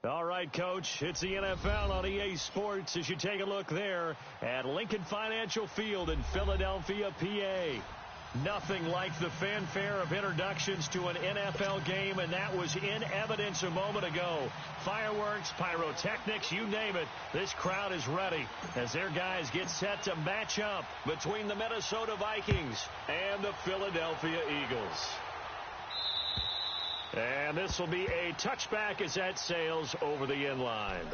All right, Coach, it's the NFL on EA Sports as you take a look there at Lincoln Financial Field in Philadelphia, PA. Nothing like the fanfare of introductions to an NFL game, and that was in evidence a moment ago. Fireworks, pyrotechnics, you name it. This crowd is ready as their guys get set to match up between the Minnesota Vikings and the Philadelphia Eagles. And this will be a touchback as that sails over the end line.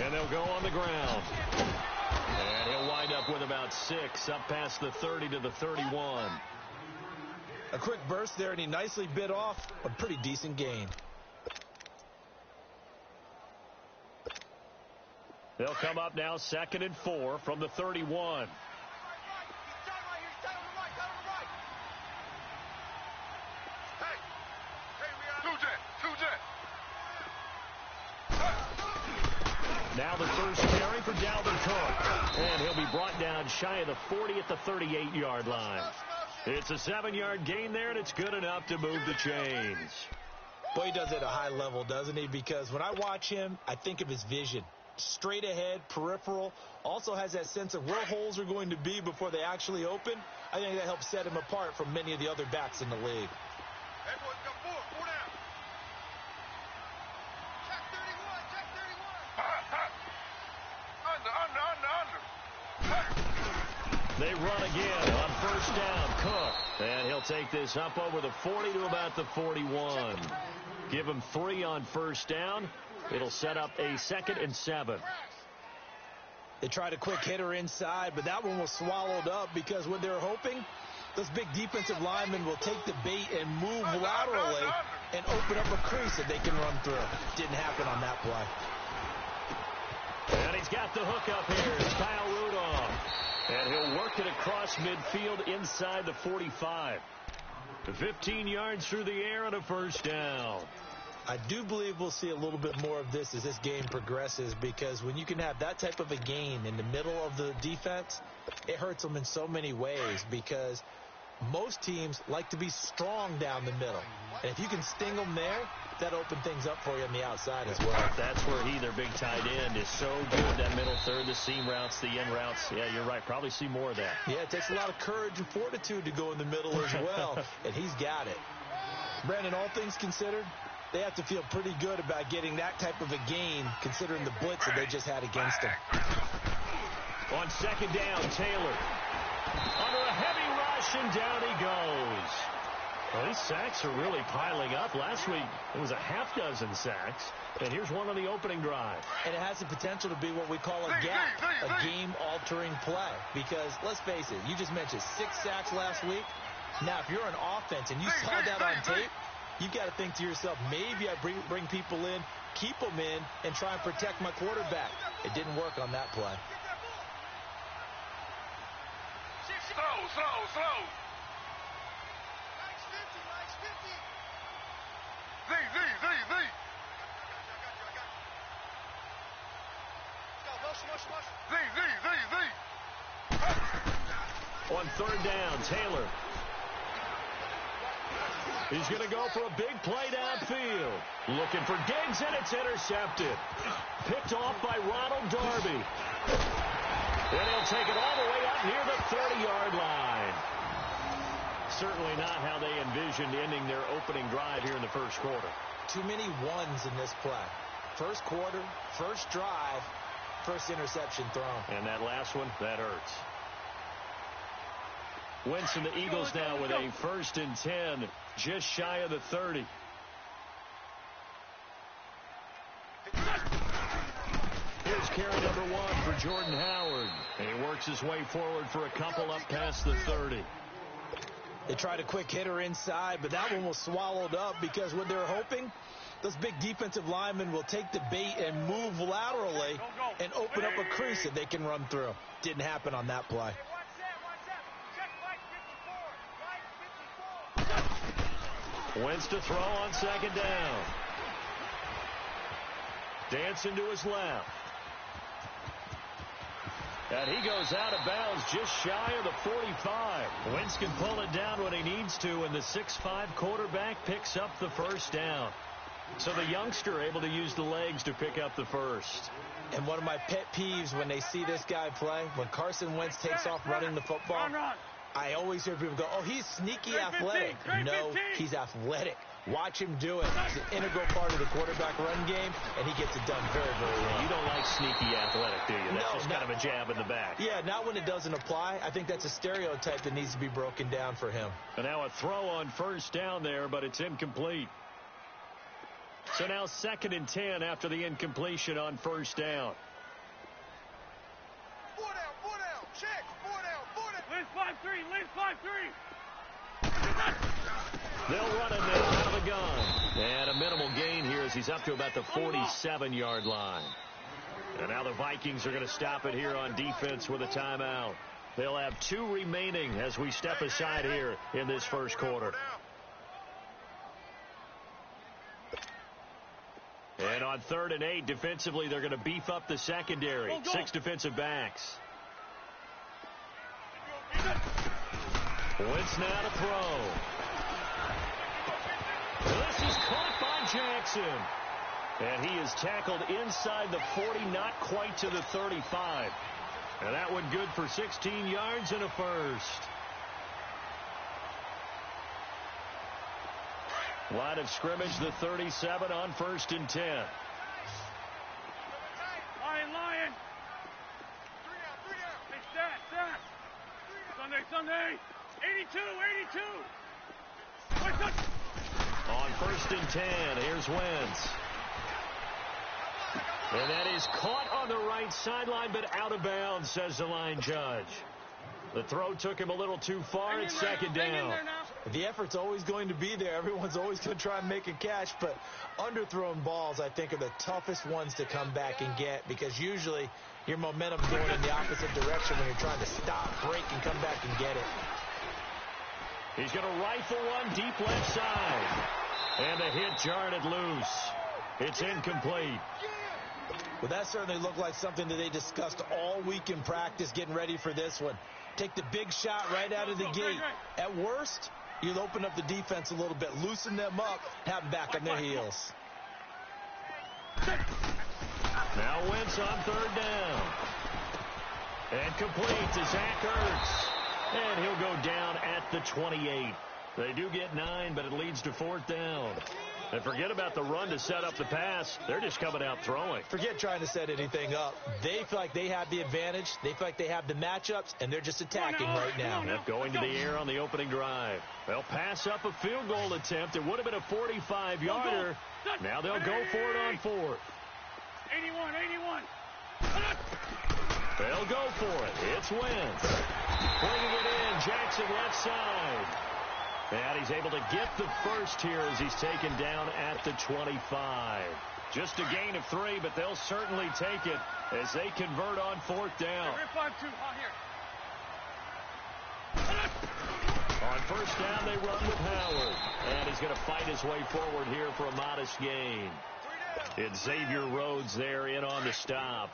And they'll go on the ground. And he'll wind up with about 6 up past the 30 to the 31. A quick burst there, and he nicely bit off a pretty decent gain. They'll come up now 2nd and 4 from the 31. Now the first carry for Dalvin Cook. And he'll be brought down shy of the 40 at the 38-yard line. It's a 7-yard gain there, and it's good enough to move the chains. Boy, he does it at a high level, doesn't he? Because when I watch him, I think of his vision. Straight ahead, peripheral, also has that sense of where holes are going to be before they actually open. I think that helps set him apart from many of the other backs in the league. They run again on first down. Cook. And he'll take this up over the 40 to about the 41. Give him 3 on first down. It'll set up a 2nd and 7. They tried a quick hitter inside, but that one was swallowed up because what they're hoping, those big defensive linemen will take the bait and move laterally and open up a crease that they can run through. Didn't happen on that play. And he's got the hook up here. It's Kyle Rudolph. And he'll work it across midfield inside the 45. 15 yards through the air and a first down. I do believe we'll see a little bit more of this as this game progresses, because when you can have that type of a gain in the middle of the defense, it hurts them in so many ways, because most teams like to be strong down the middle. And if you can sting them there, that opens things up for you on the outside as well. That's where their big tight end, is so good. That middle third, the seam routes, the end routes. Yeah, you're right. Probably see more of that. Yeah, it takes a lot of courage and fortitude to go in the middle as well, and he's got it. Brandon, all things considered, they have to feel pretty good about getting that type of a gain, considering the blitz that they just had against them. On second down, Taylor. Under a heavy rush, and down he goes. Well, these sacks are really piling up. Last week, it was a half dozen sacks. And here's one on the opening drive. And it has the potential to be what we call a gap, a game-altering play. Because, let's face it, you just mentioned 6 sacks last week. Now, if you're an offense and you saw that on tape, you've got to think to yourself, maybe I bring people in, keep them in, and try and protect my quarterback. It didn't work on that play. Slow. Z. On third down, Taylor. He's going to go for a big play downfield. Looking for Diggs, and it's intercepted. Picked off by Ronald Darby. And he'll take it all the way up near the 30-yard line. Certainly not how they envisioned ending their opening drive here in the first quarter. Too many ones in this play. First quarter, first drive, first interception thrown. And that last one, that hurts. Wentz and the Eagles now with a 1st and 10, just shy of the 30. Here's carry number 1 for Jordan Howard. And he works his way forward for a couple up past the 30. They tried a quick hitter inside, but that one was swallowed up because what they were hoping, Those big defensive linemen will take the bait and move laterally and open up a crease that they can run through. Didn't happen on that play. Wentz to throw on second down. Dancing to his left. And he goes out of bounds just shy of the 45. Wentz can pull it down when he needs to, and the 6'5" quarterback picks up the first down. So the youngster able to use the legs to pick up the first. And one of my pet peeves when they see this guy play, when Carson Wentz takes off running the football, I always hear people go, oh, he's sneaky athletic. No, he's athletic. Watch him do it. It's an integral part of the quarterback run game, and he gets it done very, very well. You don't like sneaky athletic, do you? That's just kind of a jab in the back. Yeah, not when it doesn't apply. I think that's a stereotype that needs to be broken down for him. And now a throw on first down there, but it's incomplete. So now 2nd and 10 after the incompletion on first down. 4 down, check, 4 down. Liz 5-3, Liz 5-3. They'll run it now out of the gun. And a minimal gain here as he's up to about the 47-yard line. And now the Vikings are going to stop it here on defense with a timeout. They'll have 2 remaining as we step aside here in this first quarter. And on 3rd and 8, defensively, they're going to beef up the secondary. 6 defensive backs. Wentz now to throw. This is caught by Jackson. And he is tackled inside the 40, not quite to the 35. And that one good for 16 yards and a first. Line of scrimmage, the 37 on 1st and 10. Lion. Hey, stat. Sunday. 82. On 1st and 10, here's Wentz. And that is caught on the right sideline, but out of bounds, says the line judge. The throw took him a little too far. It's 2nd down. The effort's always going to be there. Everyone's always going to try and make a catch, but underthrown balls, I think, are the toughest ones to come back and get because usually your momentum's going in the opposite direction when you're trying to stop, break, and come back and get it. He's going to rifle one deep left side. And the hit jarred it loose. It's incomplete. Well, that certainly looked like something that they discussed all week in practice getting ready for this one. Take the big shot right out of the gate. At worst, you'll open up the defense a little bit, loosen them up, have them back on their heels. Now Wentz on 3rd down. And complete to Zach Ertz. And he'll go down at the 28. They do get 9, but it leads to 4th down. And forget about the run to set up the pass. They're just coming out throwing. Forget trying to set anything up. They feel like they have the advantage. They feel like they have the matchups, and they're just attacking right now. Yep, going to the air on the opening drive. They'll pass up a field goal attempt. It would have been a 45-yarder. Now they'll go for it on 4th. 81. They'll go for it. It's Wentz. Bringing it in. Jackson left side. And he's able to get the first here as he's taken down at the 25. Just a gain of 3, but they'll certainly take it as they convert on 4th down. On 1st down, they run with Howard. And he's going to fight his way forward here for a modest gain. It's Xavier Rhodes there in on the stop.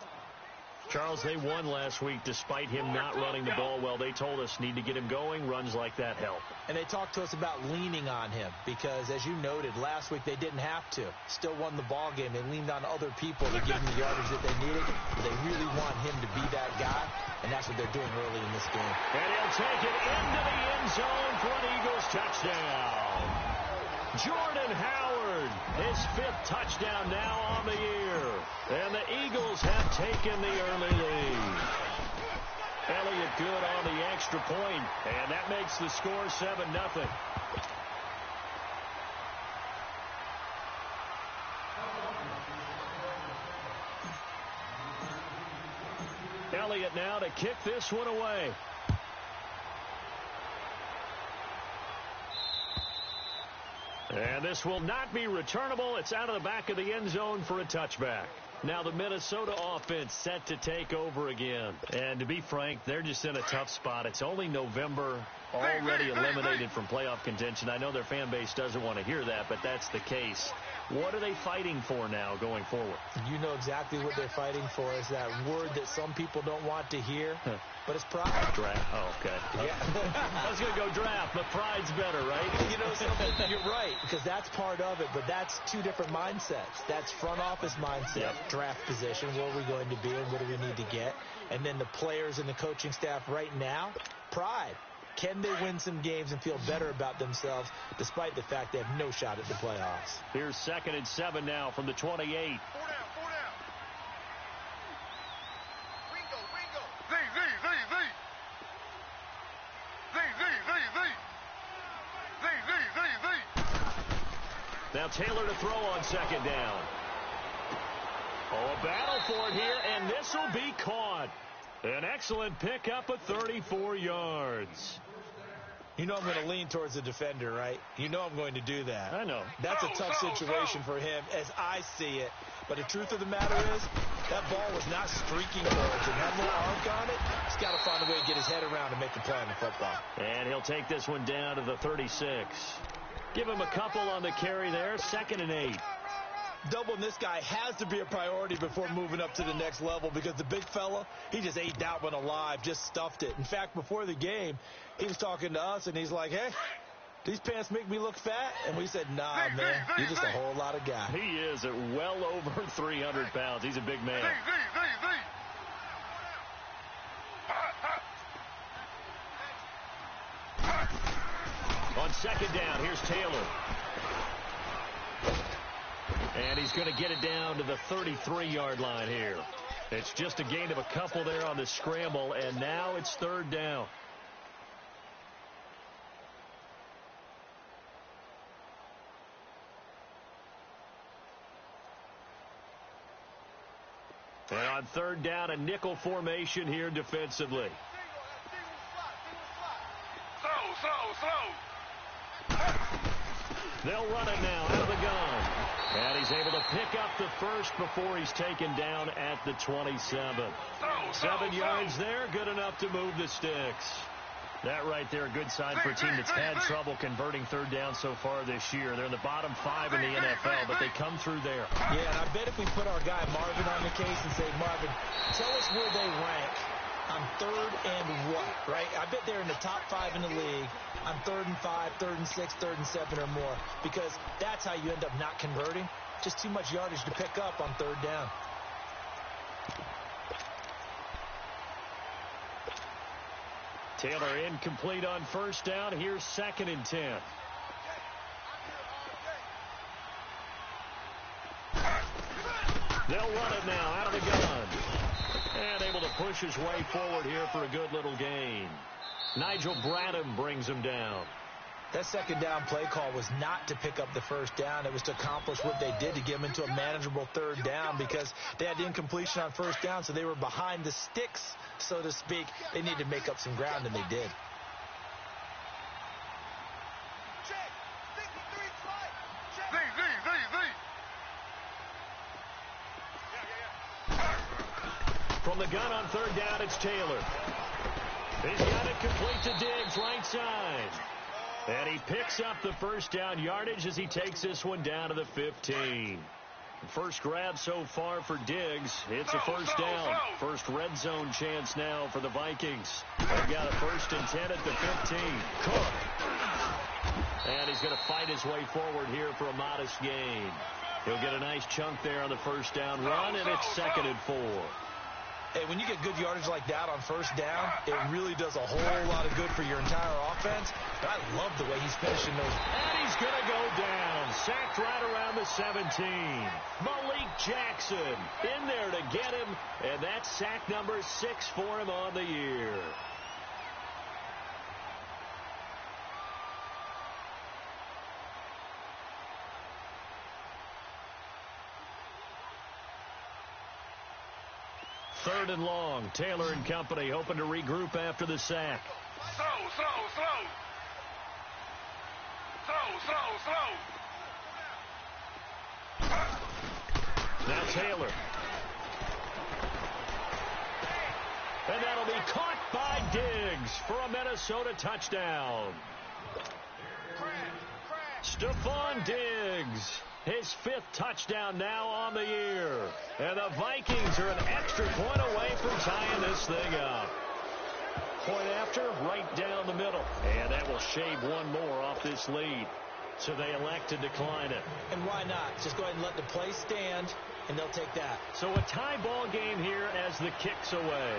Charles, they won last week despite him not running the ball well. They told us need to get him going. Runs like that help. And they talked to us about leaning on him because, as you noted, last week they didn't have to. Still won the ball game. They leaned on other people to give him the yardage that they needed. They really want him to be that guy, and that's what they're doing early in this game. And he'll take it into the end zone for an Eagles touchdown. Jordan Howard, his 5th touchdown now on the year. And the Eagles have taken the early lead. Elliott good on the extra point, and that makes the score 7-0. Elliott now to kick this one away. And this will not be returnable. It's out of the back of the end zone for a touchback. Now the Minnesota offense set to take over again. And to be frank, they're just in a tough spot. It's only November, already eliminated from playoff contention. I know their fan base doesn't want to hear that, but that's the case. What are they fighting for now going forward? You know exactly what they're fighting for. Is that word that some people don't want to hear, but it's pride. Draft. Oh, okay. Yeah. I was going to go draft, but pride's better, right? You know something? You're right, because that's part of it, but that's two different mindsets. That's front office mindset, draft position, where are we going to be and what do we need to get? And then the players and the coaching staff right now, pride. Can they win some games and feel better about themselves despite the fact they have no shot at the playoffs? Here's 2nd and 7 now from the 28. 4 down, 4 down. Ringo, Ringo. Z, Z, Z, Z. Z, Z, Z, Z. Z, Z, Z, Z. Now Taylor to throw on 2nd down. Oh, a battle for it here, and this will be caught. An excellent pickup of 34 yards. You know I'm going to lean towards the defender, right? You know I'm going to do that. I know. That's a tough situation for him as I see it. But the truth of the matter is, that ball was not streaking towards him. Had more arc on it. He's got to find a way to get his head around and make a play on the football. And he'll take this one down to the 36. Give him a couple on the carry there. 2nd and 8. Doubling this guy has to be a priority before moving up to the next level because the big fella, he just ate that one alive, just stuffed it. In fact, before the game, he was talking to us, and he's like, hey, these pants make me look fat? And we said, nah, man, you're just a whole lot of guy. He is at well over 300 pounds. He's a big man. On 2nd down, here's Taylor. And he's going to get it down to the 33-yard line here. It's just a gain of a couple there on the scramble, and now it's 3rd down. And on 3rd down, a nickel formation here defensively. They'll run it now out of the gun. And he's able to pick up the first before he's taken down at the 27. 7 yards there, good enough to move the sticks. That right there, a good sign for a team that's had trouble converting 3rd down so far this year. They're in the bottom 5 in the NFL, but they come through there. Yeah, and I bet if we put our guy Marvin on the case and say, Marvin, tell us where they rank on 3rd and what, right? I bet they're in the top 5 in the league on 3rd and 5, 3rd and 6, 3rd and 7 or more, because that's how you end up not converting. Just too much yardage to pick up on 3rd down. Taylor incomplete on 1st down. Here's 2nd and 10. They'll run it now out of the gun. And able to push his way forward here for a good little gain. Nigel Bradham brings him down. That 2nd down play call was not to pick up the 1st down. It was to accomplish what they did to get them into a manageable 3rd down because they had incompletion on 1st down, so they were behind the sticks, so to speak. They needed to make up some ground, and they did. Check. 63 slide. Check. Z, Z, Z, Z. From the gun on 3rd down, it's Taylor. He's got it complete to Diggs, right side. And he picks up the 1st down yardage as he takes this one down to the 15. First grab so far for Diggs. It's a 1st down. First red zone chance now for the Vikings. They've got a 1st and 10 at the 15. Cook. And he's going to fight his way forward here for a modest gain. He'll get a nice chunk there on the 1st down run, and it's 2nd and 4. Hey, when you get good yardage like that on 1st down, it really does a whole lot of good for your entire offense. But I love the way he's finishing those. And he's going to go down. Sacked right around the 17. Malik Jackson in there to get him. And that's sack number 6 for him on the year. Third and long. Taylor and company hoping to regroup after the sack. Slow. Now Taylor. And that'll be caught by Diggs for a Minnesota touchdown. Stephon Diggs, his 5th touchdown now on the year. And the Vikings are an extra point away from tying this thing up. Point after, right down the middle. And that will shave one more off this lead. So they elect to decline it. And why not? Just go ahead and let the play stand, and they'll take that. So a tie ball game here as the kick's away.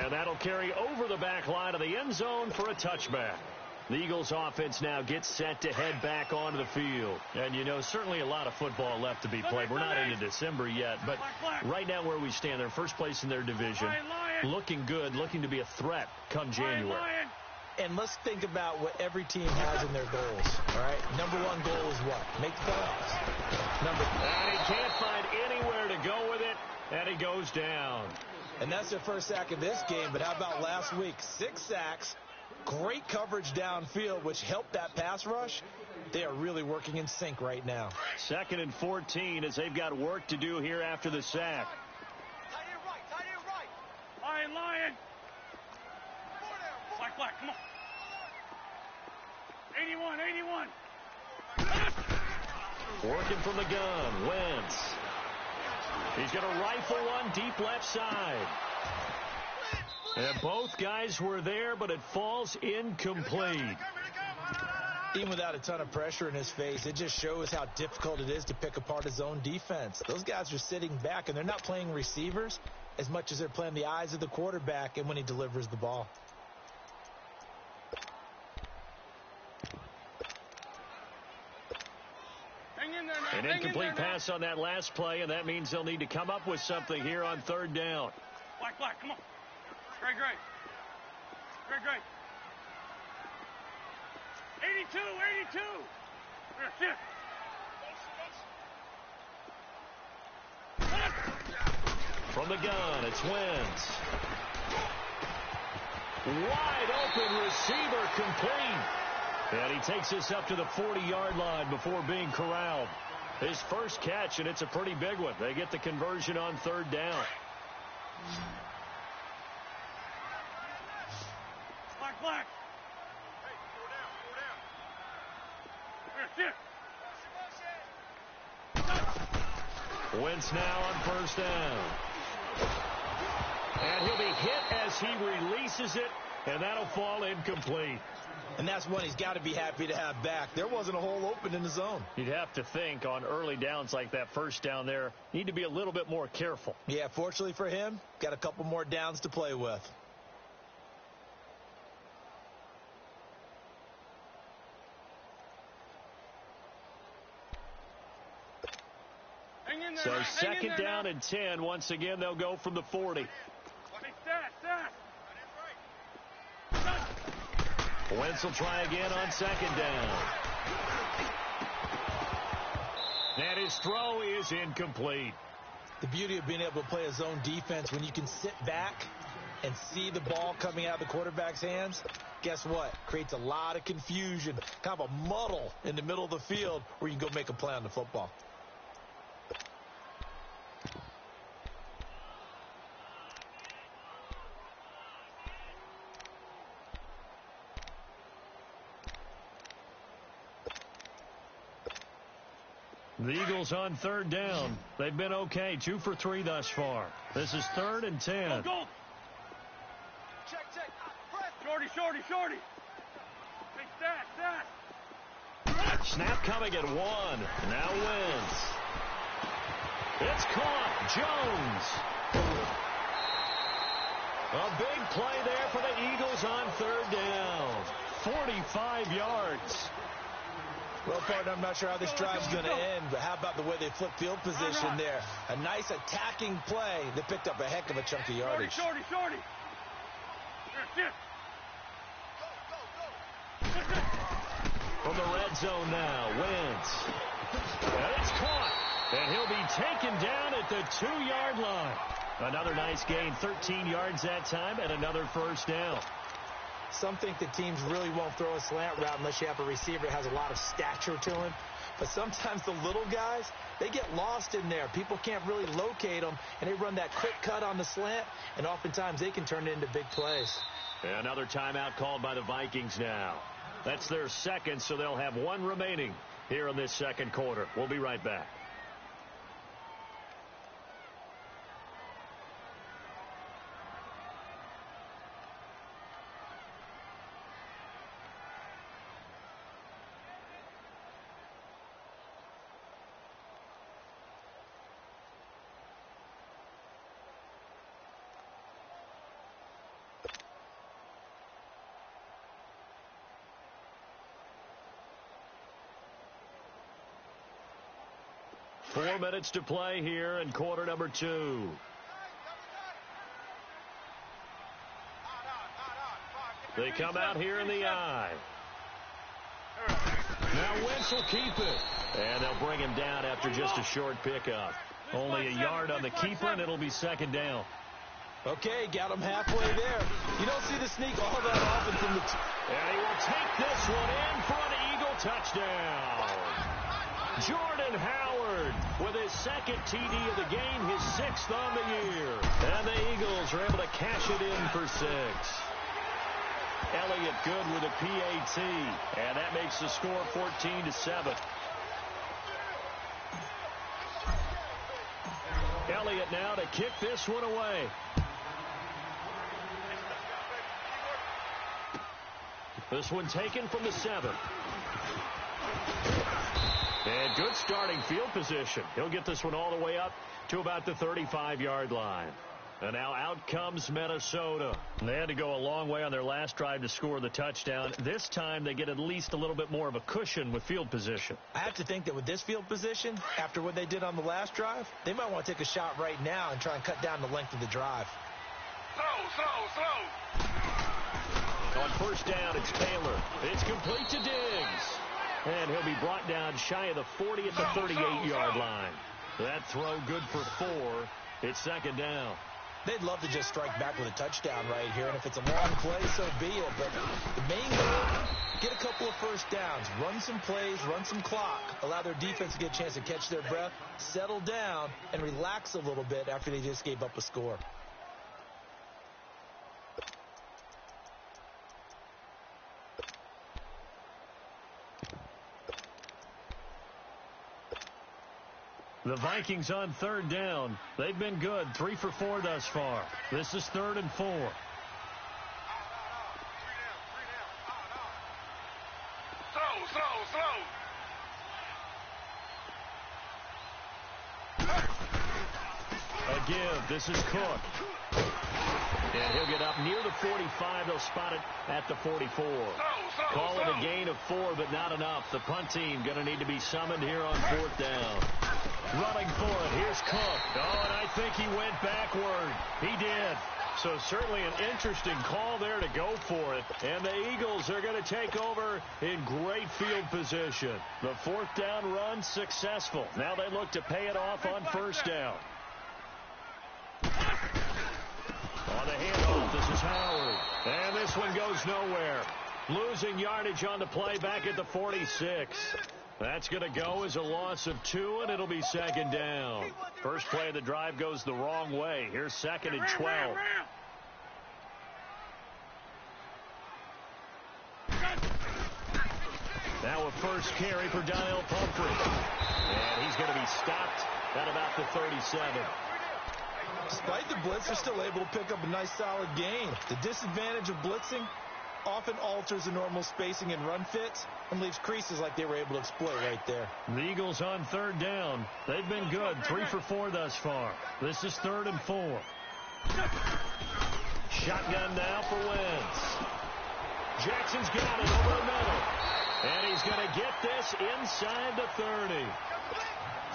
And that'll carry over the back line of the end zone for a touchback. The Eagles offense now gets set to head back onto the field. And, you know, certainly a lot of football left to be played. We're not into December yet, but right now where we stand, they're first place in their division. Looking good, looking to be a threat come January. And let's think about what every team has in their goals, all right? Number one goal is what? Make the playoffs. And he can't find anywhere to go with it, and he goes down. And that's their first sack of this game, but how about last week? 6 sacks. Great coverage downfield, which helped that pass rush. They are really working in sync right now. 2nd and 14 as they've got work to do here after the sack. Tight end right. Lion. Black, come on. 81. Working from the gun, Wentz. He's going to rifle one deep left side. And both guys were there, but it falls incomplete. Even without a ton of pressure in his face, it just shows how difficult it is to pick apart his own defense. Those guys are sitting back, and they're not playing receivers as much as they're playing the eyes of the quarterback and when he delivers the ball. An incomplete pass on that last play, and that means they'll need to come up with something here on 3rd down. Black, come on. Great. 82. Shift. From the gun, it's Wentz. Wide open receiver complete. And he takes this up to the 40-yard line before being corralled. His first catch, and it's a pretty big one. They get the conversion on 3rd down. Black. Hey, shift. Wentz now on 1st down. And he'll be hit as he releases it, and that'll fall incomplete. And that's one he's got to be happy to have back. There wasn't a hole open in the zone. You'd have to think on early downs like that 1st down there, need to be a little bit more careful. Yeah, fortunately for him, got a couple more downs to play with. So 2nd down and 10. Once again, they'll go from the 40. Wentz will try again on 2nd down. And his throw is incomplete. The beauty of being able to play a zone defense when you can sit back and see the ball coming out of the quarterback's hands, guess what? Creates a lot of confusion, kind of a muddle in the middle of the field where you can go make a play on the football. The Eagles on 3rd down. They've been okay. 2 for 3 thus far. This is 3rd and 10. Go. Check. Shorty. Hey, stat. Snap coming at 1. Now Wentz. It's caught. Jones. A big play there for the Eagles on 3rd down. 45 yards. Well, partner, I'm not sure how this drive's going to end, but how about the way they flip field position there? A nice attacking play that picked up a heck of a chunk of yardage. Shorty. From the red zone now, Wentz. And it's caught. And he'll be taken down at the 2-yard line. Another nice gain, 13 yards that time, and another 1st down. Some think that teams really won't throw a slant route unless you have a receiver that has a lot of stature to him. But sometimes the little guys, they get lost in there. People can't really locate them, and they run that quick cut on the slant, and oftentimes they can turn it into big plays. Another timeout called by the Vikings now. That's their second, so they'll have one remaining here in this second quarter. We'll be right back. Four minutes to play here in quarter number 2. They come out here in the eye. Now Wentz will keep it. And they'll bring him down after just a short pickup. Only a yard on the keeper, and it'll be second down. Okay, got him halfway there. You don't see the sneak all that often from the... And he will take this one in for an Eagle touchdown. Jordan Howard with his second TD of the game, his 6th on the year. And the Eagles are able to cash it in for 6. Elliott good with a PAT, and that makes the score 14-7. Elliott now to kick this one away. This one taken from the 7. And good starting field position. He'll get this one all the way up to about the 35-yard line. And now out comes Minnesota. They had to go a long way on their last drive to score the touchdown. This time they get at least a little bit more of a cushion with field position. I have to think that with this field position, after what they did on the last drive, they might want to take a shot right now and try and cut down the length of the drive. On first down, it's Taylor. It's complete to Diggs. And he'll be brought down shy of the 40 at the 38-yard line. That throw good for 4. It's second down. They'd love to just strike back with a touchdown right here, and if it's a long play, so be it. But the main goal, get a couple of first downs, run some plays, run some clock, allow their defense to get a chance to catch their breath, settle down, and relax a little bit after they just gave up a score. The Vikings on third down. They've been good, 3 for 4 thus far. This is 3rd and 4. A give. This is Cook. And he'll get up near the 45. They'll spot it at the 44. Call it a gain of 4, but not enough. The punt team going to need to be summoned here on 4th down. Running for it. Here's Cook. Oh, and I think he went backward. He did. So certainly an interesting call there to go for it. And the Eagles are going to take over in great field position. The 4th down run successful. Now they look to pay it off on first down. On the handoff, this is Howard. And this one goes nowhere. Losing yardage on the play back at the 46. That's going to go as a loss of 2, and it'll be second down. First play of the drive goes the wrong way. Here's 2nd and 12. Now a first carry for Donnell Pumphrey. And he's going to be stopped at about the 37. Despite the blitz, they're still able to pick up a nice solid gain. The disadvantage of blitzing often alters the normal spacing and run fits and leaves creases like they were able to exploit right there. The Eagles on third down. They've been good, 3 for 4 thus far. This is 3rd and 4. Shotgun now for Wentz. Jackson's got it over the middle. And he's going to get this inside the 30.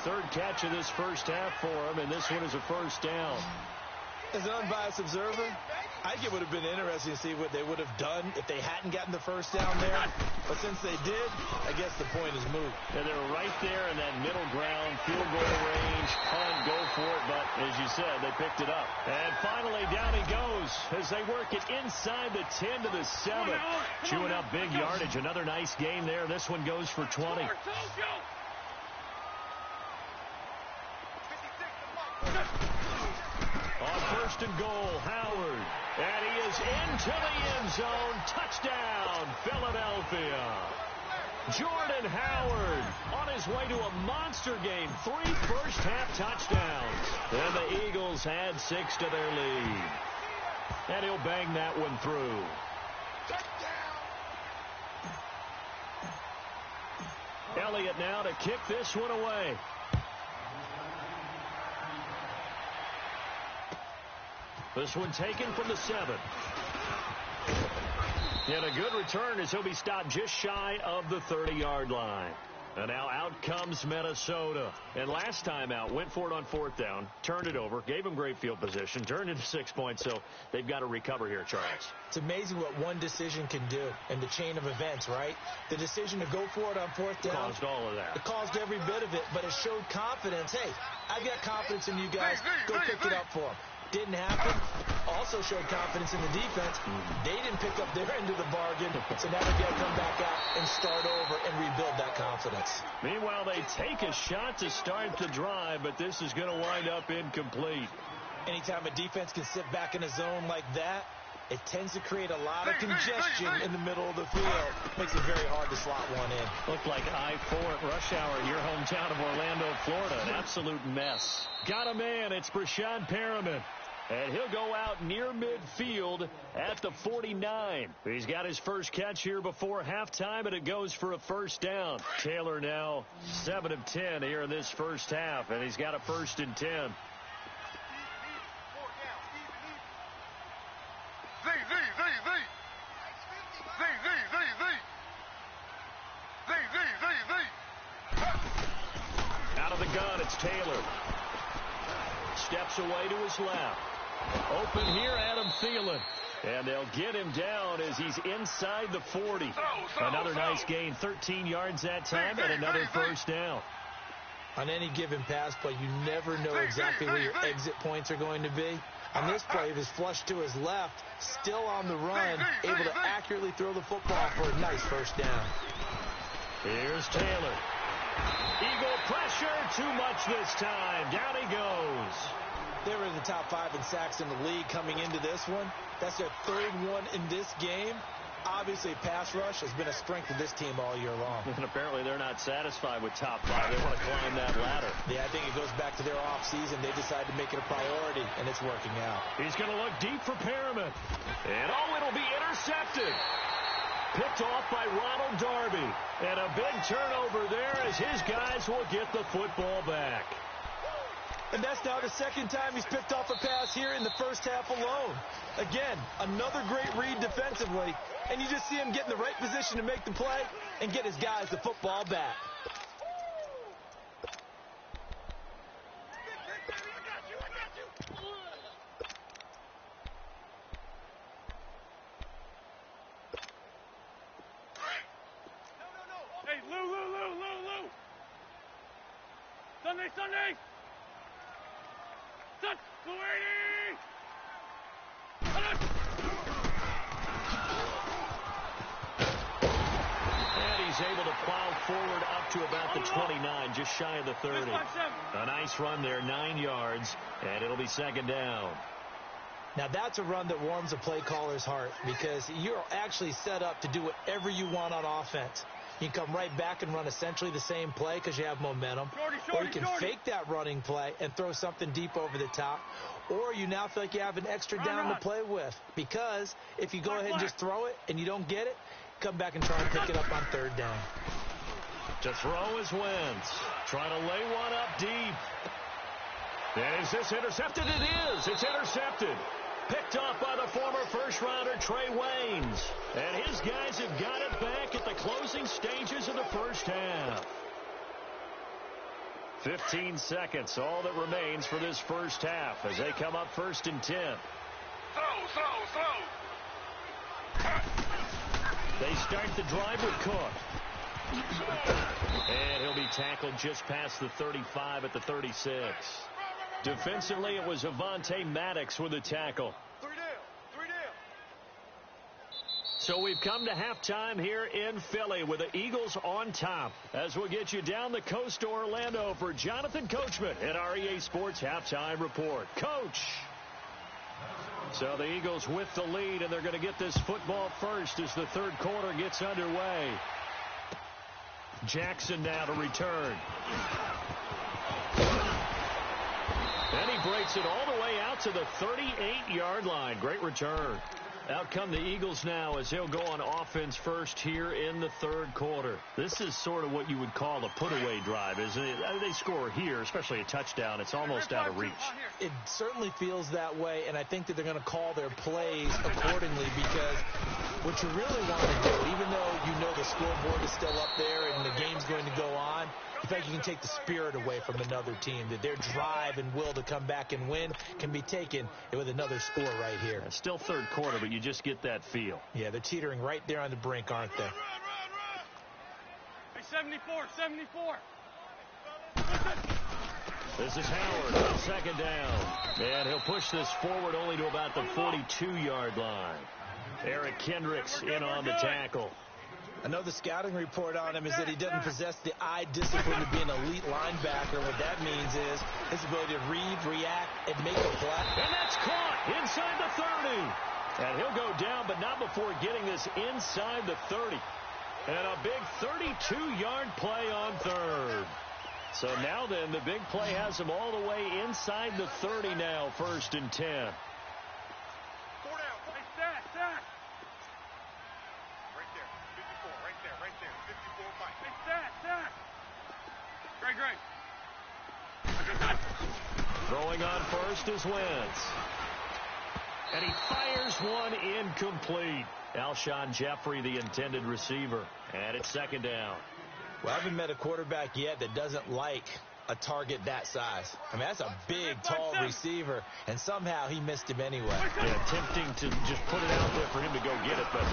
3rd catch of this first half for him, and this one is a first down. As an unbiased observer, I think it would have been interesting to see what they would have done if they hadn't gotten the first down there. But since they did, I guess the point is moot. Yeah, they're right there in that middle ground, field goal range, punt, go for it. But as you said, they picked it up. And finally, down he goes as they work it inside the 10 to the 7. Chewing up big yardage. Another nice gain there. This one goes for 20. On first and goal, Howard. And he is into the end zone. Touchdown, Philadelphia. Jordan Howard on his way to a monster game. 3 first-half touchdowns. And the Eagles add 6 to their lead. And he'll bang that one through. Elliott now to kick this one away. This one taken from the 7. And a good return as he'll be stopped just shy of the 30-yard line. And now out comes Minnesota. And last time out, went for it on 4th down, turned it over, gave them great field position, turned it to 6 points, so they've got to recover here, Charles. It's amazing what one decision can do in the chain of events, right? The decision to go for it on 4th down. Caused all of that. It caused every bit of it, but it showed confidence. Hey, I've got confidence in you guys. Go pick it up for them. Didn't happen. Also showed confidence in the defense. They didn't pick up their end of the bargain, so now they've got to come back out and start over and rebuild that confidence. Meanwhile, they take a shot to start the drive, but this is going to wind up incomplete. Anytime a defense can sit back in a zone like that, it tends to create a lot of congestion in the middle of the field. Makes it very hard to slot one in. Looked like I-4 at rush hour in your hometown of Orlando, Florida. An absolute mess. Got a man. It's Brashad Perriman. And he'll go out near midfield at the 49. He's got his first catch here before halftime, and it goes for a first down. Taylor now 7 of 10 here in this first half, and he's got a 1st and 10. Out of the gun, it's Taylor. Steps away to his left. Open here, Adam Thielen. And they'll get him down as he's inside the 40. Another nice gain, 13 yards that time, and another first down. On any given pass play, you never know exactly where your exit points are going to be. On this play, he was flushed to his left, still on the run, able to accurately throw the football for a nice first down. Here's Taylor. Eagle pressure, too much this time. Down he goes. They were in the top 5 in sacks in the league coming into this one. That's their 3rd one in this game. Obviously, pass rush has been a strength of this team all year long. And apparently they're not satisfied with top 5. They want to climb that ladder. Yeah, I think it goes back to their offseason. They decided to make it a priority, and it's working out. He's going to look deep for Perriman. And, it'll be intercepted. Picked off by Ronald Darby. And a big turnover there as his guys will get the football back. And that's now the 2nd time he's picked off a pass here in the first half alone. Again, another great read defensively. And you just see him get in the right position to make the play and get his guys the football back. Hey, Lou. Sunday. And he's able to plow forward up to about the 29, just shy of the 30. A nice run there, 9 yards, and it'll be 2nd down. Now, that's a run that warms a play caller's heart because you're actually set up to do whatever you want on offense. You can come right back and run essentially the same play because you have momentum. Or you can fake that running play and throw something deep over the top. Or you now feel like you have an extra down to play with. Because if you go ahead and just throw it and you don't get it, come back and try and pick it up on 3rd down. To throw is Wentz. Trying to lay one up deep. And is this intercepted? It is. It's intercepted. Picked off by the former first-rounder Trey Waynes. And his guys have got it back at the closing stages of the first half. 15 seconds, all that remains for this first half as they come up 1st and 10. They start the drive with Cook. And he'll be tackled just past the 35 at the 36. Defensively, it was Avonte Maddox with a tackle. So we've come to halftime here in Philly with the Eagles on top. As we'll get you down the coast to Orlando for Jonathan Coachman at our EA Sports Halftime Report. Coach! So the Eagles with the lead, and they're going to get this football first as the third quarter gets underway. Jackson now to return. And he breaks it all the way out to the 38-yard line. Great return. Out come the Eagles now as they'll go on offense first here in the third quarter. This is sort of what you would call a put-away drive, isn't it? They score here, especially a touchdown. It's almost out of reach. It certainly feels that way, and I think that they're going to call their plays accordingly because what you really want to do, even though you know the scoreboard is still up there and the game's going to go on, in fact, you can take the spirit away from another team, that their drive and will to come back and win can be taken with another score right here. Yeah, still third quarter, but you just get that feel. Yeah, they're teetering right there on the brink, aren't they? Hey, 74, 74. This is Howard on second down. And he'll push this forward only to about the 42-yard line. Eric Kendricks in on the tackle. I know the scouting report on him is that he doesn't possess the eye discipline to be an elite linebacker. What that means is his ability to read, react, and make a play. And that's caught inside the 30. And he'll go down, but not before getting this inside the 30. And a big 32-yard play on third. So now then, the big play has him all the way inside the 30 now, 1st and 10. Throwing on first is Wentz. And he fires one incomplete. Alshon Jeffrey, the intended receiver. And it's second down. Well, I haven't met a quarterback yet that doesn't like a target that size. I mean, that's a big, tall receiver, and somehow he missed him anyway. Yeah, tempting to just put it out there for him to go get it, but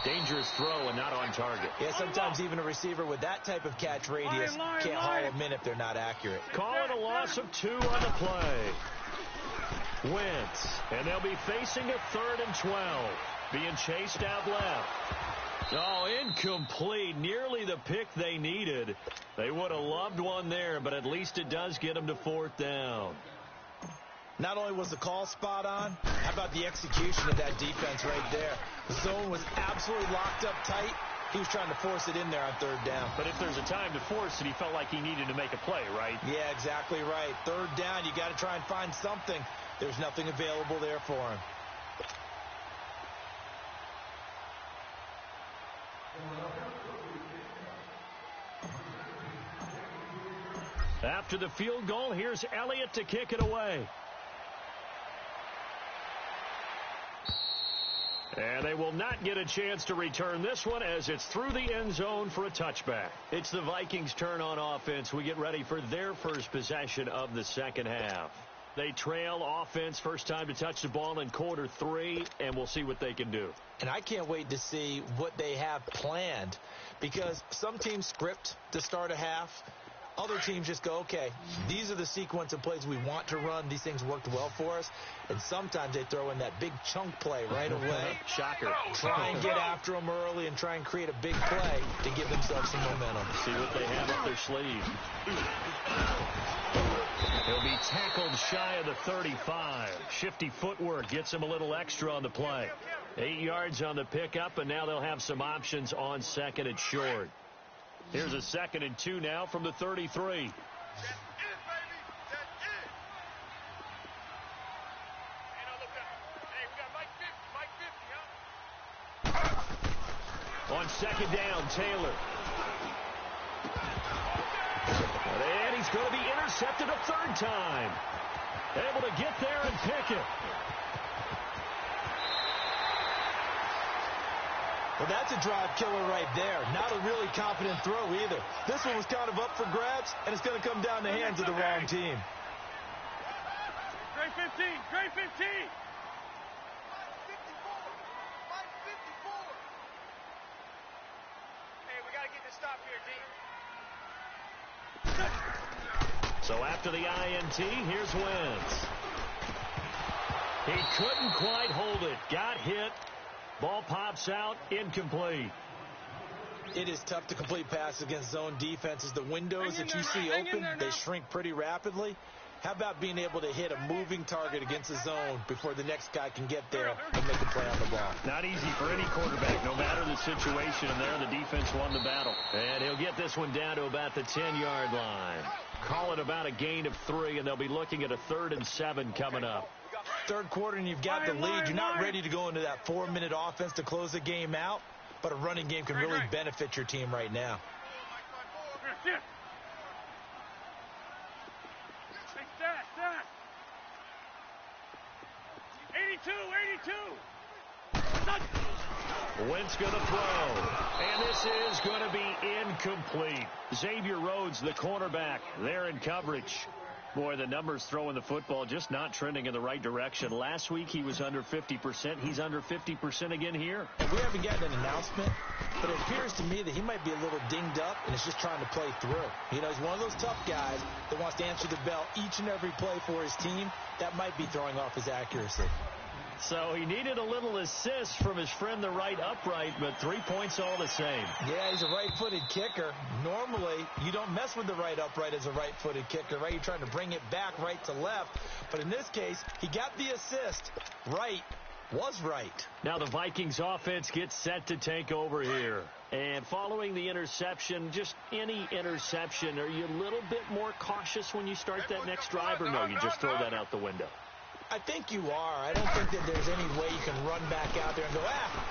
dangerous throw and not on target. Yeah, sometimes even a receiver with that type of catch radius can't haul them in if they're not accurate. Calling a loss of 2 on the play. Wentz, and they'll be facing a 3rd and 12. Being chased out left. Oh, incomplete. Nearly the pick they needed. They would have loved one there, but at least it does get them to 4th down. Not only was the call spot on, how about the execution of that defense right there? The zone was absolutely locked up tight. He was trying to force it in there on 3rd down. But if there's a time to force it, he felt like he needed to make a play, right? Yeah, exactly right. 3rd down, you got to try and find something. There's nothing available there for him. After the field goal, here's Elliott to kick it away. And they will not get a chance to return this one as it's through the end zone for a touchback. It's the Vikings' turn on offense. We get ready for their first possession of the second half. They trail offense, first time to touch the ball in quarter 3, and we'll see what they can do. And I can't wait to see what they have planned, because some teams script to start a half. Other teams just go, okay, these are the sequence of plays we want to run. These things worked well for us. And sometimes they throw in that big chunk play right away. Shocker. Try and get after them early and try and create a big play to give themselves some momentum. See what they have up their sleeve. He'll be tackled shy of the 35. Shifty footwork gets him a little extra on the play. 8 yards on the pickup, and now they'll have some options on second and short. Here's a 2nd and 2 now from the 33. On second down, Taylor. And he's going to be intercepted a 3rd time. Able to get there and pick it. Well, that's a drive killer right there. Not a really confident throw either. This one was kind of up for grabs, and it's going to come down the hands of the wrong team. Great 15, great 15. So after the INT, here's Wentz. He couldn't quite hold it. Got hit. Ball pops out. Incomplete. It is tough to complete passes against zone defenses. The windows that you see open, they shrink pretty rapidly. How about being able to hit a moving target against the zone before the next guy can get there and make a play on the ball? Not easy for any quarterback, no matter the situation. And there, the defense won the battle. And he'll get this one down to about the 10-yard line. Call it about a gain of 3, and they'll be looking at a 3rd and 7 coming up. Third quarter, and you've got the lead. You're not ready to go into that 4-minute offense to close the game out, but a running game can really benefit your team right now. 82. Wentz going to throw. And this is going to be incomplete. Xavier Rhodes, the cornerback, there in coverage. Boy, the numbers throwing the football just not trending in the right direction. Last week he was under 50%. He's under 50% again here. And we haven't gotten an announcement, but it appears to me that he might be a little dinged up and is just trying to play through. You know, he's one of those tough guys that wants to answer the bell each and every play for his team. That might be throwing off his accuracy. So he needed a little assist from his friend, the right upright, but 3 points all the same. Yeah, he's a right-footed kicker. Normally, you don't mess with the right upright as a right-footed kicker, right? You're trying to bring it back right to left. But in this case, he got the assist. Right was right. Now the Vikings offense gets set to take over here. And following the interception, just any interception, are you a little bit more cautious when you start that next drive, or no, you just throw that out the window? I think you are. I don't think that there's any way you can run back out there and go,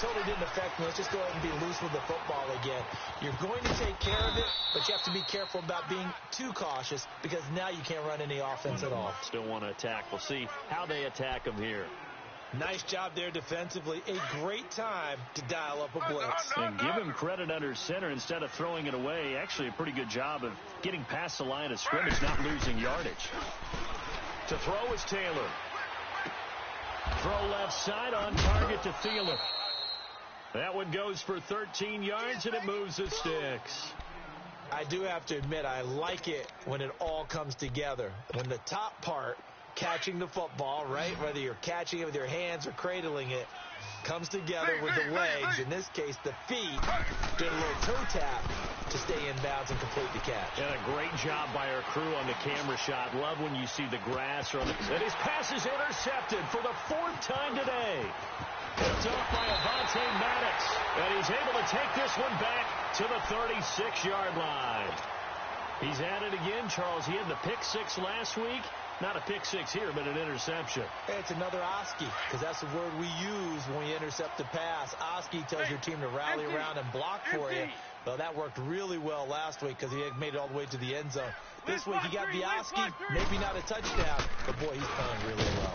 totally didn't affect me. Let's just go ahead and be loose with the football again. You're going to take care of it, but you have to be careful about being too cautious because now you can't run any offense at all. Still want to attack. We'll see how they attack them here. Nice job there defensively. A great time to dial up a blitz. And give him credit under center instead of throwing it away. Actually, a pretty good job of getting past the line of scrimmage, not losing yardage. To throw is Taylor. Throw left side on target to Thielen. That one goes for 13 yards, and it moves the sticks. I do have to admit, I like it when it all comes together. When the top part, catching the football, right, whether you're catching it with your hands or cradling it, comes together with the legs. In this case, the feet did a little toe tap to stay in bounds and complete the catch. And a great job by our crew on the camera shot. Love when you see the grass. And his pass is intercepted for the 4th time today. Picked off by Avonte Maddox. And he's able to take this one back to the 36-yard line. He's at it again, Charles. He had the pick 6 last week. Not a pick 6 here, but an interception. Hey, it's another Oski, because that's the word we use when you intercept a pass. Oski tells your team to rally around and block for you. Well, that worked really well last week because he had made it all the way to the end zone. This week he got the Oski, maybe not a touchdown, but boy, he's playing really well.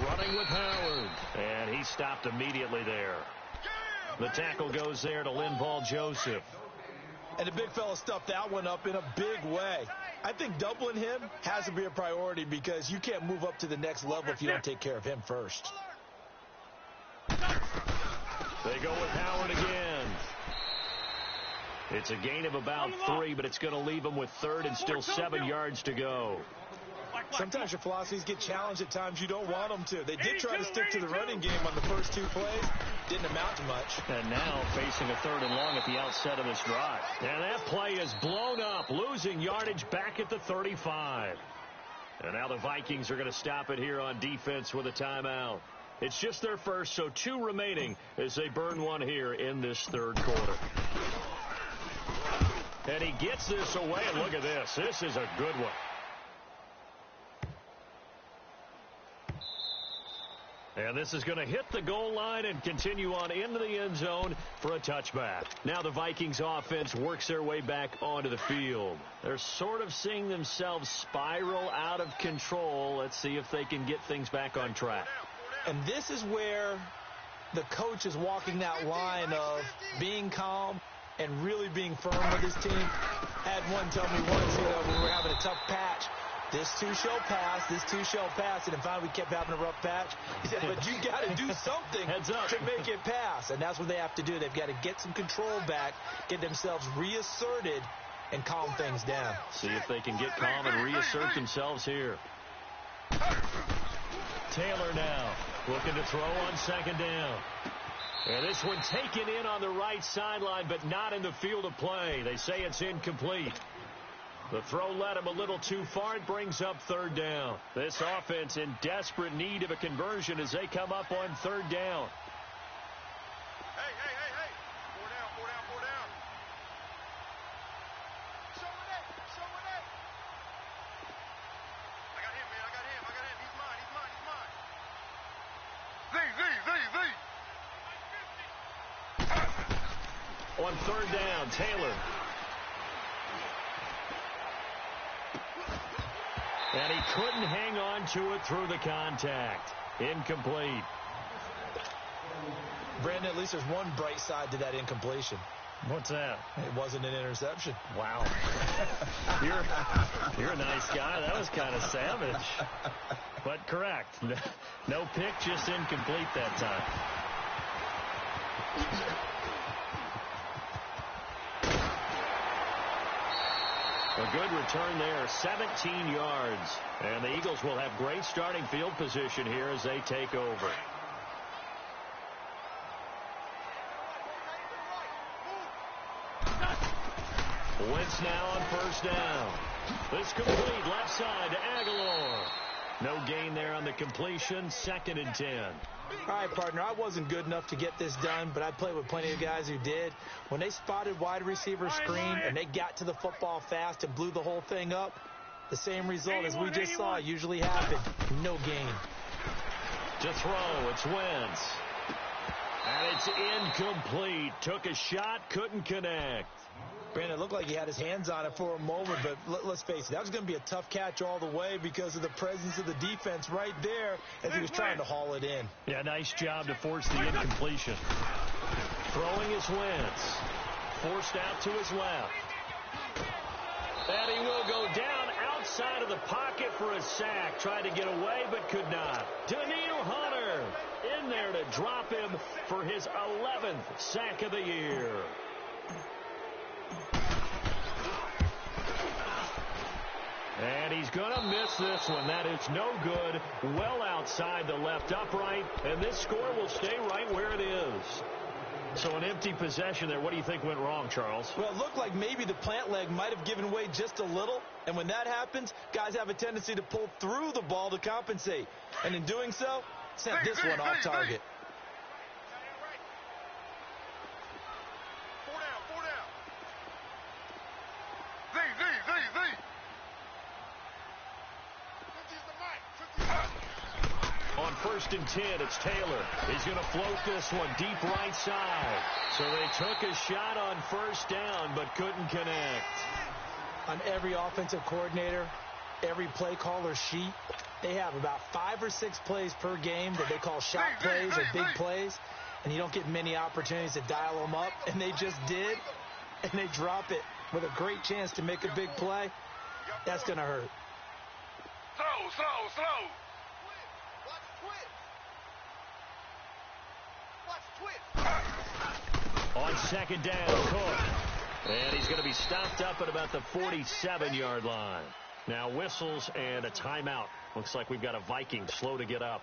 Running with Howard, and he stopped immediately there. The tackle goes there to Linval Joseph. And the big fella stuffed that one up in a big way. I think doubling him has to be a priority because you can't move up to the next level if you don't take care of him first. They go with Howard again. It's a gain of about 3, but it's going to leave him with 3rd and still 7 yards to go. Sometimes your philosophies get challenged at times you don't want them to. They did try to stick to the running game on the first 2 plays. Didn't amount to much. And now facing a 3rd and long at the outset of this drive. And that play is blown up, losing yardage back at the 35. And now the Vikings are going to stop it here on defense with a timeout. It's just their first, so 2 remaining as they burn one here in this 3rd quarter. And he gets this away, and look at this. This is a good one. And this is going to hit the goal line and continue on into the end zone for a touchback. Now the Vikings offense works their way back onto the field. They're sort of seeing themselves spiral out of control. Let's see if they can get things back on track. And this is where the coach is walking that line of being calm and really being firm with his team. Had one tell me once, when we were having a tough patch, this too shall pass, this too shall pass. And finally, we kept having a rough patch. He said, but you got to do something to make it pass. And that's what they have to do. They've got to get some control back, get themselves reasserted, and calm things down. See if they can get calm and reassert themselves here. Taylor now looking to throw on second down. And this one taken in on the right sideline, but not in the field of play. They say it's incomplete. The throw led him a little too far. It brings up third down. This offense in desperate need of a conversion as they come up on third down. Hey. 4 down. Show it. I got him, man. He's mine. Z. On third down, Taylor. And he couldn't hang on to it through the contact. Incomplete. Brandon, at least there's one bright side to that incompletion. What's that? It wasn't an interception. Wow. You're a nice guy. That was kind of savage. But correct. No pick, just incomplete that time. A good return there, 17 yards. And the Eagles will have great starting field position here as they take over. Wentz now on first down. This complete left side to Aguilar. No gain there on the completion, 2nd and 10. All right, partner, I wasn't good enough to get this done, but I played with plenty of guys who did. When they spotted wide receiver screen and they got to the football fast and blew the whole thing up, the same result as we just saw usually happened. No gain. To throw, it's Wentz. And it's incomplete. Took a shot, couldn't connect. Brandon, it looked like he had his hands on it for a moment, but let's face it, that was going to be a tough catch all the way because of the presence of the defense right there as he was trying to haul it in. Yeah, nice job to force the incompletion. Throwing is Wentz. Forced out to his left. And he will go down outside of the pocket for a sack. Tried to get away, but could not. Daniil Hunter in there to drop him for his 11th sack of the year. And he's going to miss this one. That is no good. Well outside the left upright. And this score will stay right where it is. So an empty possession there. What do you think went wrong, Charles? Well, it looked like maybe the plant leg might have given way just a little. And when that happens, guys have a tendency to pull through the ball to compensate. And in doing so, sent this one off target. 4 down. Z. On 1st and 10, it's Taylor. He's going to float this one deep right side. So they took a shot on first down, but couldn't connect. On every offensive coordinator, every play caller sheet, they have about 5 or 6 plays per game that they call shot plays or big plays. And you don't get many opportunities to dial them up. And they just did. And they drop it with a great chance to make a big play. That's going to hurt. Slow. On second down, Cook. And he's going to be stopped up at about the 47-yard line. Now whistles and a timeout. Looks like we've got a Viking slow to get up.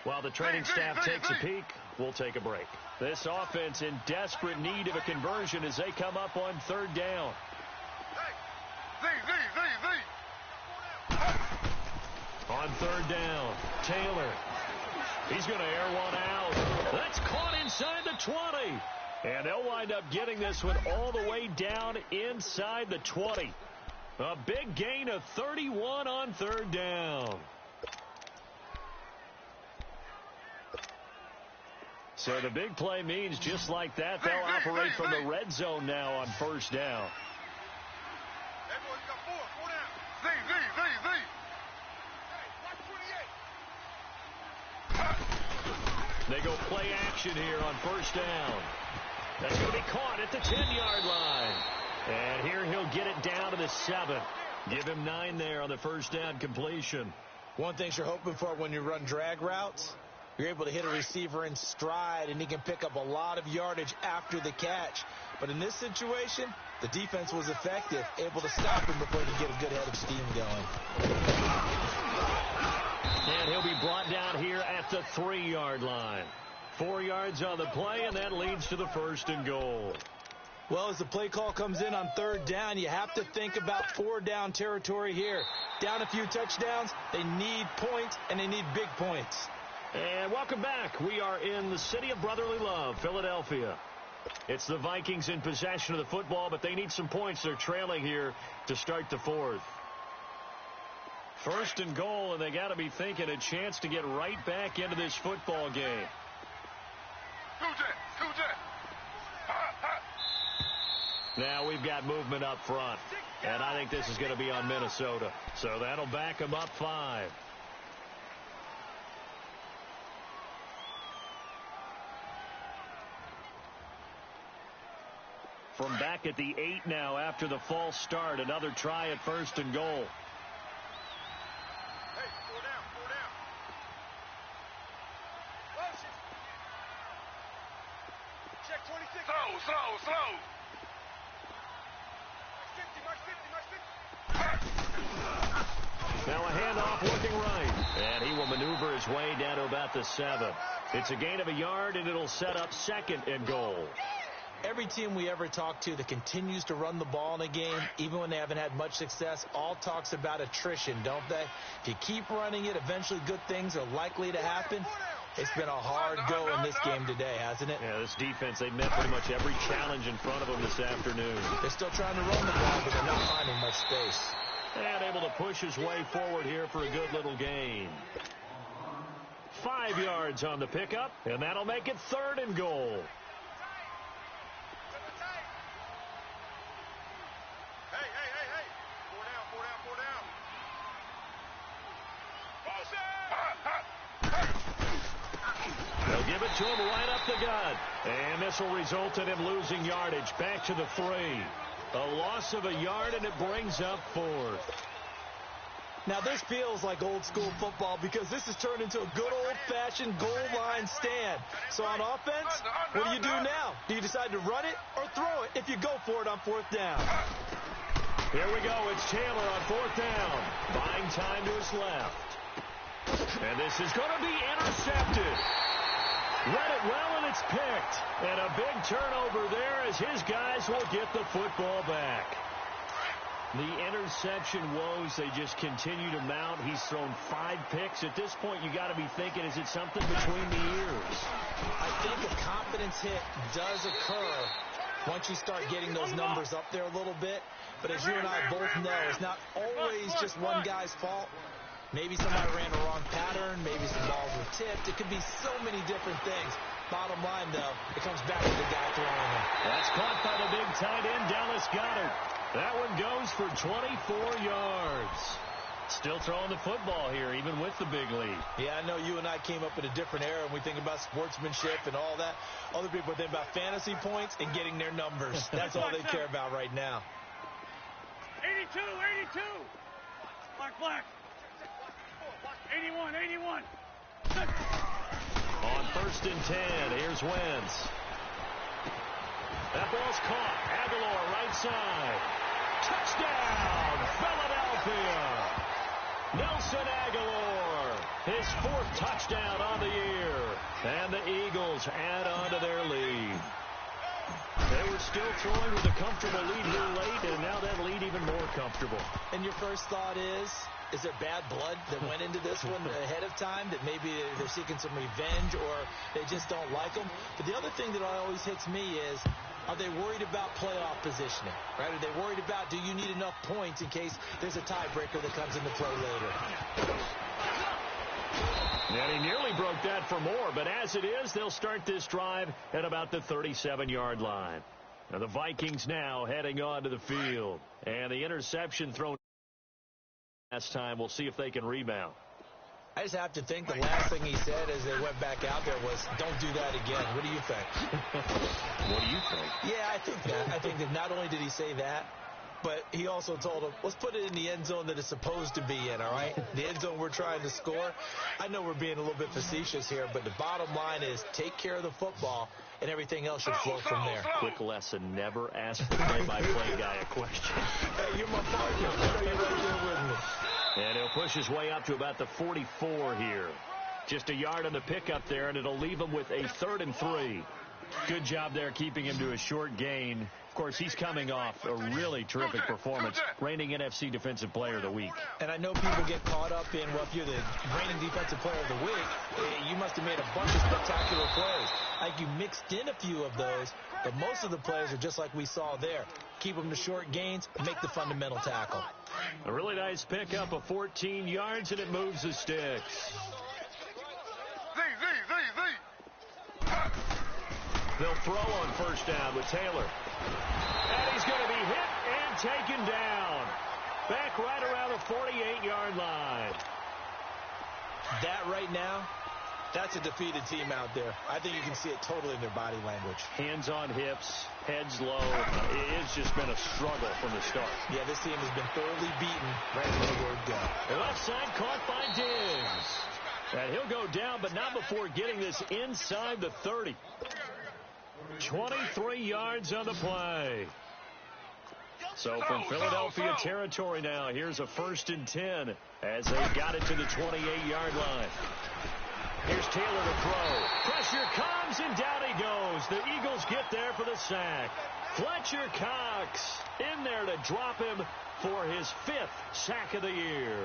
While the training staff takes a peek, we'll take a break. This offense in desperate need of a conversion as they come up on third down. On third down, Taylor. He's going to air one out. That's caught inside the 20. And they'll wind up getting this one all the way down inside the 20. A big gain of 31 on third down. So the big play means just like that, they'll operate from the red zone now on first down. They go play action here on first down. That's going to be caught at the 10-yard line. And here he'll get it down to the 7. Give him 9 there on the first down completion. One thing you're hoping for when you run drag routes, you're able to hit a receiver in stride, and he can pick up a lot of yardage after the catch. But in this situation, the defense was effective, able to stop him before he could get a good head of steam going. And he'll be brought down here at the 3-yard line. 4 yards on the play, and that leads to the 1st and goal. Well, as the play call comes in on 3rd down, you have to think about 4-down territory here. Down a few touchdowns, they need points, and they need big points. And welcome back. We are in the city of brotherly love, Philadelphia. It's the Vikings in possession of the football, but they need some points. They're trailing here to start the 4th. 1st and goal, and they got to be thinking a chance to get right back into this football game. Now we've got movement up front, and I think this is going to be on Minnesota. So that'll back them up 5. From back at the 8 now after the false start, another try at 1st and goal. Hey, 4 down, 4 down. Motion. Check 26. Slow. Now a handoff looking right, and he will maneuver his way down to about the 7. It's a gain of a yard, and it'll set up 2nd and goal. Every team we ever talk to that continues to run the ball in a game, even when they haven't had much success, all talks about attrition, don't they? If you keep running it, eventually good things are likely to happen. It's been a hard go in this game today, hasn't it? Yeah, this defense, they've met pretty much every challenge in front of them this afternoon. They're still trying to run the ball, but they're not finding much space. And able to push his way forward here for a good little gain. 5 yards on the pickup, and that'll make it 3rd and goal. Hey. 4 down. They'll give it to him right up the gut. And this will result in him losing yardage back to the 3. A loss of a yard, and it brings up 4th. Now, this feels like old-school football because this has turned into a good old-fashioned goal line stand. So on offense, what do you do now? Do you decide to run it or throw it if you go for it on 4th down? Here we go. It's Taylor on 4th down. Buying time to his left. And this is going to be intercepted. Read it well, and it's picked. And a big turnover there as his guys will get the football back. The interception woes, they just continue to mount. He's thrown 5 picks. At this point, you got to be thinking, is it something between the ears? I think a confidence hit does occur once you start getting those numbers up there a little bit. But as you and I both know, it's not always just one guy's fault. Maybe somebody ran a wrong pattern. Maybe some balls were tipped. It could be so many different things. Bottom line, though, it comes back to the guy throwing them. That's caught by the big tight end, Dallas Goedert. That one goes for 24 yards. Still throwing the football here, even with the big lead. Yeah, I know you and I came up in a different era, and we think about sportsmanship and all that. Other people think about fantasy points and getting their numbers. That's all they care about right now. 82. Black. 81. On 1st and 10, here's Wentz. That ball's caught. Aguilar, right side. Touchdown, Philadelphia. Nelson Aguilar, his 4th touchdown on the year. And the Eagles add on to their lead. They were still throwing with a comfortable lead here late, and now that lead even more comfortable. And your first thought is there bad blood that went into this one ahead of time, that maybe they're seeking some revenge or they just don't like them? But the other thing that always hits me is, are they worried about playoff positioning? Right? Are they worried about, do you need enough points in case there's a tiebreaker that comes into play later? And he nearly broke that for more, but as it is, they'll start this drive at about the 37-yard line. Now the Vikings now heading onto the field. And the interception thrown last time. We'll see if they can rebound. I just have to think the last thing he said as they went back out there was, don't do that again. What do you think? What do you think? Yeah, I think that. I think that not only did he say that, but he also told him, let's put it in the end zone that it's supposed to be in, all right? The end zone we're trying to score. I know we're being a little bit facetious here, but the bottom line is take care of the football, and everything else should flow from there. Quick lesson, never ask the play-by-play guy a question. Hey, you're my partner. I know you're right there with me. And he'll push his way up to about the 44 here. Just a yard on the pickup there, and it'll leave him with a 3rd and 3. Good job there keeping him to a short gain. Of course, he's coming off a really terrific performance, reigning NFC Defensive Player of the Week. And I know people get caught up in, well, if you're the reigning Defensive Player of the Week, you must have made a bunch of spectacular plays. Like you mixed in a few of those, but most of the plays are just like we saw there. Keep them to short gains, make the fundamental tackle. A really nice pickup of 14 yards, and it moves the sticks. They'll throw on first down with Taylor. And he's going to be hit and taken down. Back right around the 48-yard line. That right now, that's a defeated team out there. I think you can see it totally in their body language. Hands on hips, heads low. It's just been a struggle from the start. Yeah, this team has been thoroughly beaten right from the word go. The left side caught by Diggs. And he'll go down, but not before getting this inside the 30. 23 yards on the play. So from Philadelphia territory now, here's a 1st and 10 as they got it to the 28-yard line. Here's Taylor to throw. Pressure comes, and down he goes. The Eagles get there for the sack. Fletcher Cox in there to drop him for his 5th sack of the year.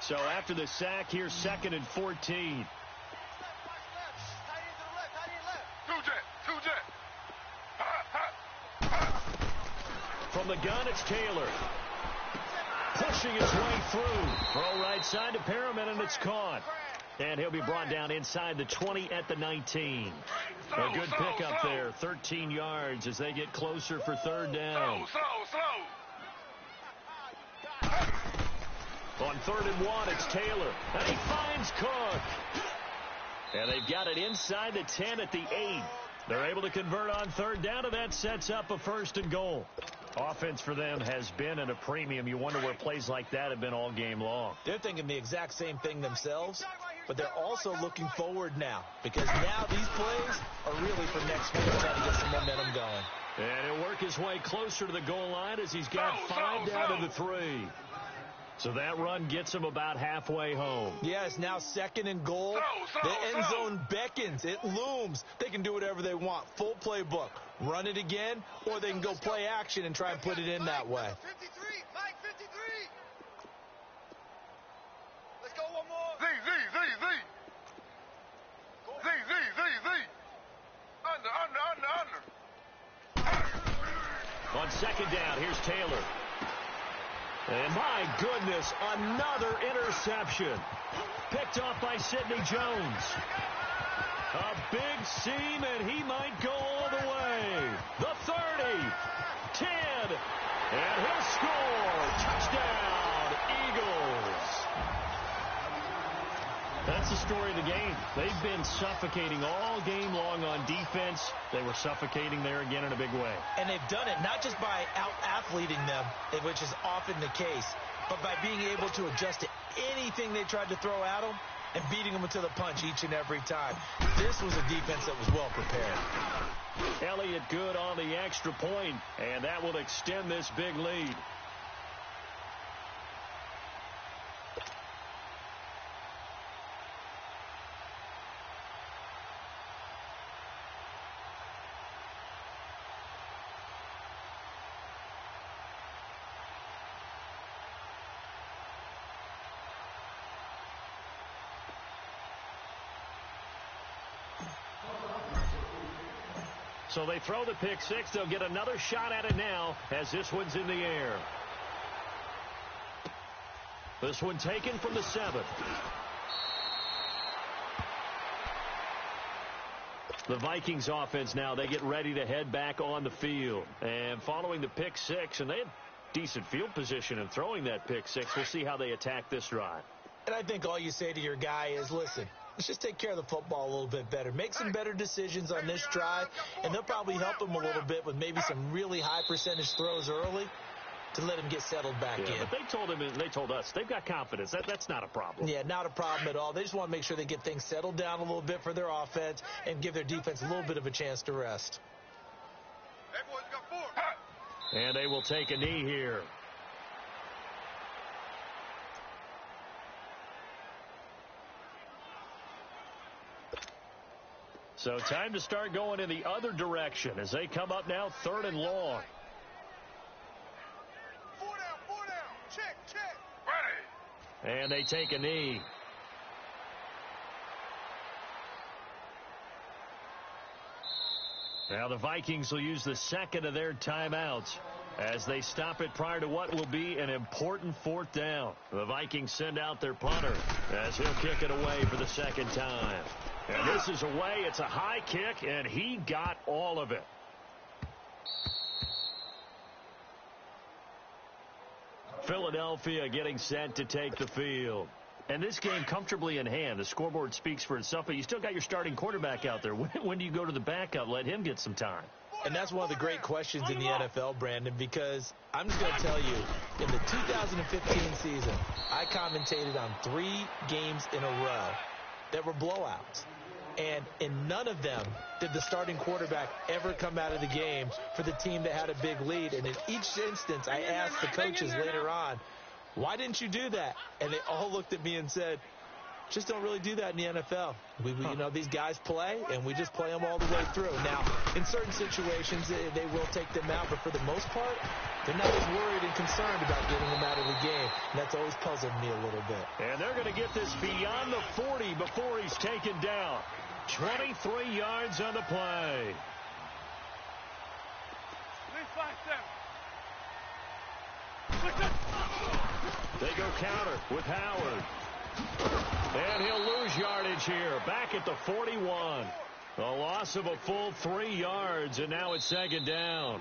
So after the sack, here's 2nd and 14. From the gun, it's Taylor. Pushing his way through. Throw right side to Perriman, and it's caught. And he'll be brought down inside the 20 at the 19. A good pickup there, 13 yards as they get closer for 3rd down. On 3rd and 1, it's Taylor. And he finds Cook. And they've got it inside the 10 at the 8. They're able to convert on 3rd down, and that sets up a 1st and goal. Offense for them has been at a premium. You wonder where plays like that have been all game long. They're thinking the exact same thing themselves, but they're also looking forward now because now these plays are really for next week, trying to get some momentum going. And he'll work his way closer to the goal line as he's got 5 down to the 3. So that run gets him about halfway home. Yeah, it's now 2nd and goal. The end zone beckons. It looms. They can do whatever they want. Full playbook. Run it again, or they can go play action and try and put it in that way. 53. Mike, 53. Let's go one more. Z. Under. On 2nd down, here's Taylor. And my goodness, another interception. Picked off by Sidney Jones. A big seam, and he might go all the way. The 30, 10, and he'll score. Touchdown, Eagles. That's the story of the game. They've been suffocating all game long on defense. They were suffocating there again in a big way. And they've done it not just by out-athleting them, which is often the case, but by being able to adjust to anything they tried to throw at them and beating them to the punch each and every time. This was a defense that was well prepared. Elliott good on the extra point, and that will extend this big lead. So they throw the pick six. They'll get another shot at it now as this one's in the air. This one taken from the 7. The Vikings offense now, they get ready to head back on the field. And following the pick six, and they had decent field position in throwing that pick six. We'll see how they attack this drive. And I think all you say to your guy is, listen, let's just take care of the football a little bit better. Make some better decisions on this drive, and they'll probably help him a little bit with maybe some really high percentage throws early to let him get settled back in. But they told us they've got confidence. That's not a problem. Yeah, not a problem at all. They just want to make sure they get things settled down a little bit for their offense and give their defense a little bit of a chance to rest. Hey, boys, you got 4. And they will take a knee here. So time to start going in the other direction as they come up now 3rd and long. 4 down. Check. Ready. And they take a knee. Now the Vikings will use the second of their timeouts as they stop it prior to what will be an important 4th down. The Vikings send out their punter as he'll kick it away for the second time. And this is away. It's a high kick, and he got all of it. Philadelphia getting set to take the field. And this game comfortably in hand. The scoreboard speaks for itself, but you still got your starting quarterback out there. When do you go to the backup? Let him get some time. And that's one of the great questions in the NFL, Brandon, because I'm just going to tell you, in the 2015 season, I commentated on 3 games in a row that were blowouts. And in none of them did the starting quarterback ever come out of the game for the team that had a big lead. And in each instance, I asked the coaches later on, why didn't you do that? And they all looked at me and said, just don't really do that in the NFL. These guys play, and we just play them all the way through. Now, in certain situations, they will take them out, but for the most part, they're not as worried and concerned about getting them out of the game. And that's always puzzled me a little bit. And they're going to get this beyond the 40 before he's taken down. 23 yards on the play. 3-5-7. They go counter with Howard. And he'll lose yardage here. Back at the 41. A loss of a full 3 yards, and now it's 2nd down.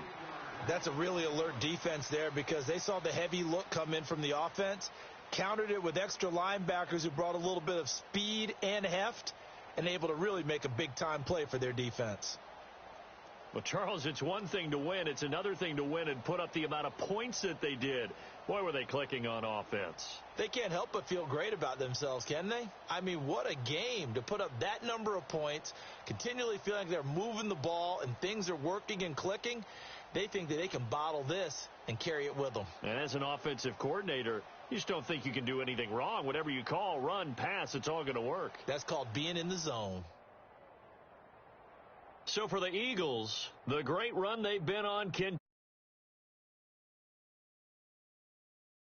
That's a really alert defense there because they saw the heavy look come in from the offense, countered it with extra linebackers who brought a little bit of speed and heft, and able to really make a big-time play for their defense. Well, Charles, it's one thing to win. It's another thing to win and put up the amount of points that they did. Boy, were they clicking on offense. They can't help but feel great about themselves, can they? I mean, what a game to put up that number of points, continually feeling like they're moving the ball and things are working and clicking. They think that they can bottle this and carry it with them. And as an offensive coordinator, you just don't think you can do anything wrong. Whatever you call, run, pass, it's all going to work. That's called being in the zone. So for the Eagles, the great run they've been on can